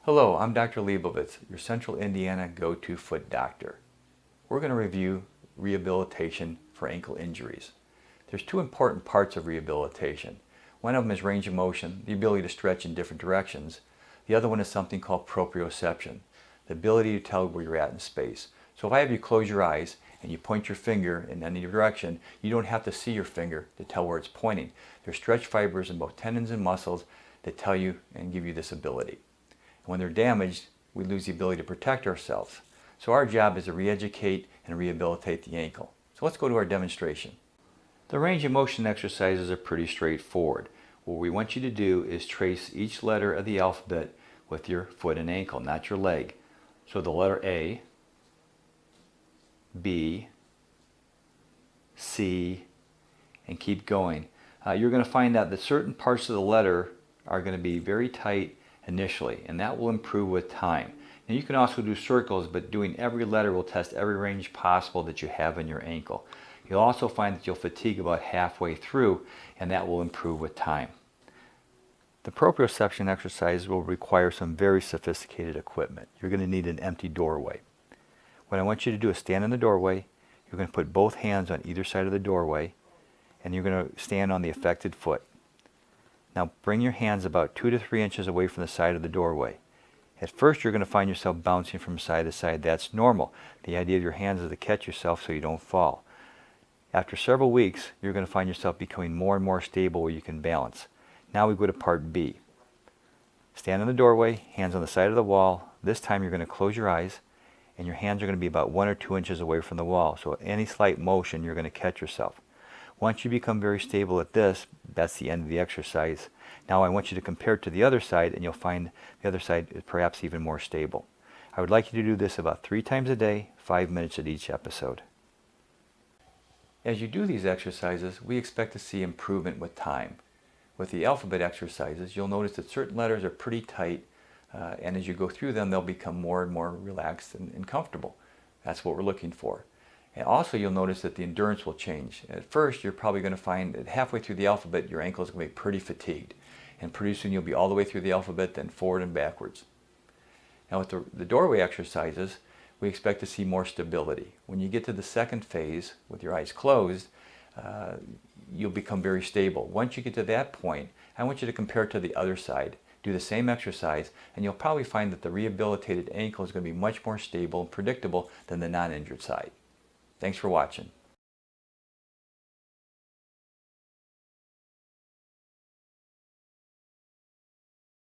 Hello, I'm Dr. Leibovitz, your Central Indiana go-to foot doctor. We're going to review rehabilitation for ankle injuries. There's two important parts of rehabilitation. One of them is range of motion, the ability to stretch in different directions. The other one is something called proprioception, the ability to tell where you're at in space. So if I have you close your eyes and you point your finger in any direction, you don't have to see your finger to tell where it's pointing. There's stretch fibers in both tendons and muscles that tell you and give you this ability. When they're damaged, we lose the ability to protect ourselves. So our job is to re-educate and rehabilitate the ankle. So let's go to our demonstration. The range of motion exercises are pretty straightforward. What we want you to do is trace each letter of the alphabet with your foot and ankle, not your leg. So the letter A, B, C, and keep going. You're going to find out that certain parts of the letter are going to be very tight initially, and that will improve with time. Now you can also do circles, but doing every letter will test every range possible that you have in your ankle. You'll also find that you'll fatigue about halfway through, and that will improve with time. The proprioception exercise will require some very sophisticated equipment. You're going to need an empty doorway. What I want you to do is stand in the doorway. You're going to put both hands on either side of the doorway, and you're going to stand on the affected foot. Now bring your hands about 2 to 3 inches away from the side of the doorway. At first you're going to find yourself bouncing from side to side. That's normal. The idea of your hands is to catch yourself so you don't fall. After several weeks, you're going to find yourself becoming more and more stable where you can balance. Now we go to part B. Stand in the doorway, hands on the side of the wall. This time you're going to close your eyes, and your hands are going to be about 1 or 2 inches away from the wall. So any slight motion, you're going to catch yourself. Once you become very stable at this, that's the end of the exercise. Now I want you to compare it to the other side, and you'll find the other side is perhaps even more stable. I would like you to do this about 3 times a day, 5 minutes at each episode. As you do these exercises, we expect to see improvement with time. With the alphabet exercises, you'll notice that certain letters are pretty tight, and as you go through them, they'll become more and more relaxed and comfortable. That's what we're looking for. And also you'll notice that the endurance will change. At first you're probably going to find that halfway through the alphabet your ankle is going to be pretty fatigued. And pretty soon you'll be all the way through the alphabet, then forward and backwards. Now with the doorway exercises, we expect to see more stability. When you get to the second phase with your eyes closed, you'll become very stable. Once you get to that point, I want you to compare it to the other side. Do the same exercise, and you'll probably find that the rehabilitated ankle is going to be much more stable and predictable than the non-injured side. Thanks for watching.